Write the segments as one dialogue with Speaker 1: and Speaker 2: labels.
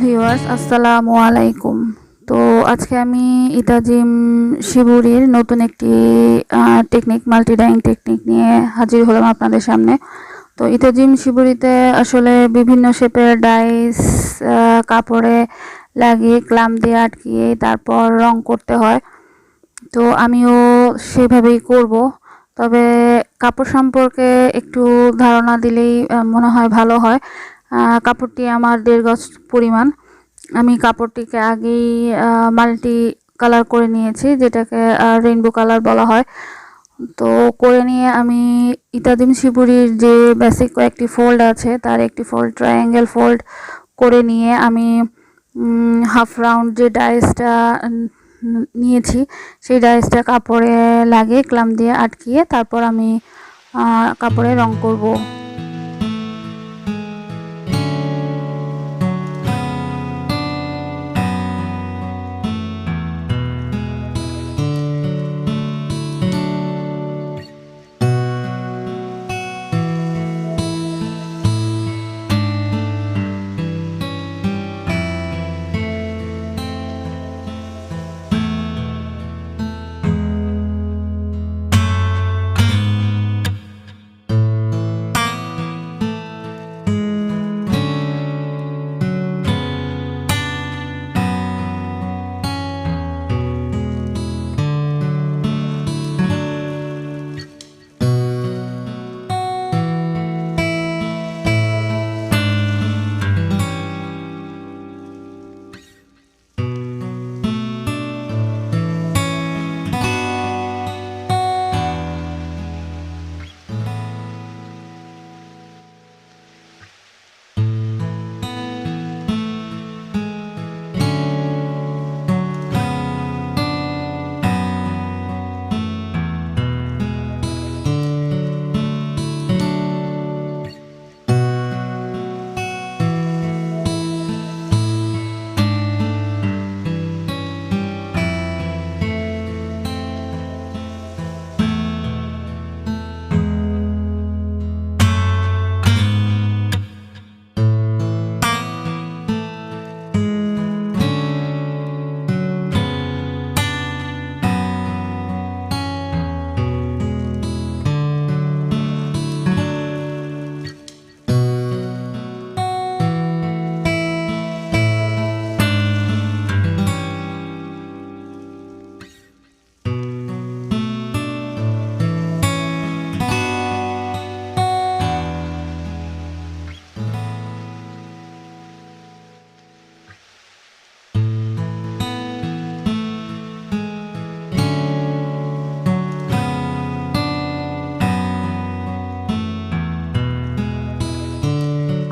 Speaker 1: Viewers আসসালামু আলাইকুম। তো আজকে আমি ইতাজিম শিবুরির নতুন একটি টেকনিক মাল্টি ডাইং টেকনিক নিয়ে হাজির হলাম আপনাদের সামনে। তো ইতাজিম শিবুরিতে আসলে বিভিন্ন শেপের ডাইস কাপড়ে লাগিয়ে ক্লাম দিয়ে আটকিয়ে তারপর রং করতে হয়। তো আমিও সেভাবেই করব, তবে কাপড় সম্পর্কে একটু ধারণা দিলেই মনে হয় ভালো হয়। কাপড়টি আমার 1.5 গজ পরিমাণ। আমি কাপড়টিকে আগেই মাল্টি কালার করে নিয়েছি, যেটাকে রেইনবো কালার বলা হয়। তো করে নিয়ে আমি ইতাজিম শিবুরির যে বেসিক কয়েকটি ফোল্ড আছে তার একটি ফোল্ড ট্রায়াঙ্গেল ফোল্ড করে নিয়ে আমি হাফ রাউন্ড যে ডাইসটা নিয়েছি সেই ডাইসটা কাপড়ে লাগিয়ে ক্লাম দিয়ে আটকিয়ে তারপর আমি কাপড়ে রং করব।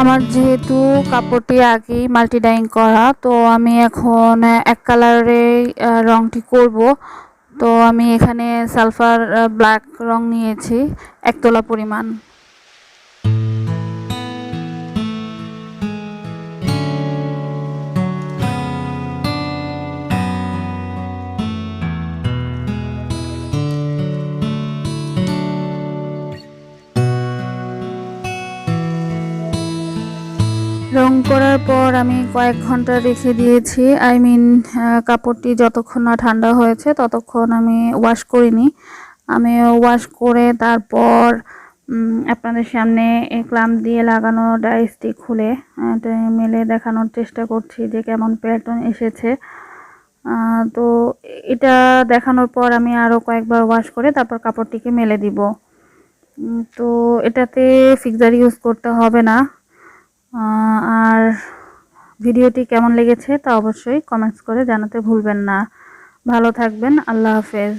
Speaker 1: আমার যেহেতু কাপড়টি আগেই মাল্টি ডাইং করা, তো আমি এখন এক কালারে রংটি করব। তো আমি এখানে সালফার ব্ল্যাক রং নিয়েছি 1 তোলা পরিমাণ। রং করার পর আমি কয়েক ঘন্টা রেখে দিয়েছি। কাপড়টি যতক্ষণ না ঠান্ডা হয়েছে ততক্ষণ আমি ওয়াশ করিনি। আমি ওয়াশ করে তারপর আপনাদের সামনে ক্লাম দিয়ে লাগানো ডাইসটি খুলে মেলে দেখানোর চেষ্টা করছি যে কেমন প্যাটার্ন এসেছে। তো এটা দেখানোর পর আমি আরও কয়েকবার ওয়াশ করে তারপর কাপড়টিকে মেলে দিব। তো এটাতে ফিক্সার ইউজ করতে হবে না। আর ভিডিওটি কেমন লেগেছে তা অবশ্যই কমেন্টস করে জানাতে ভুলবেন না। ভালো থাকবেন, আল্লাহ হাফেজ।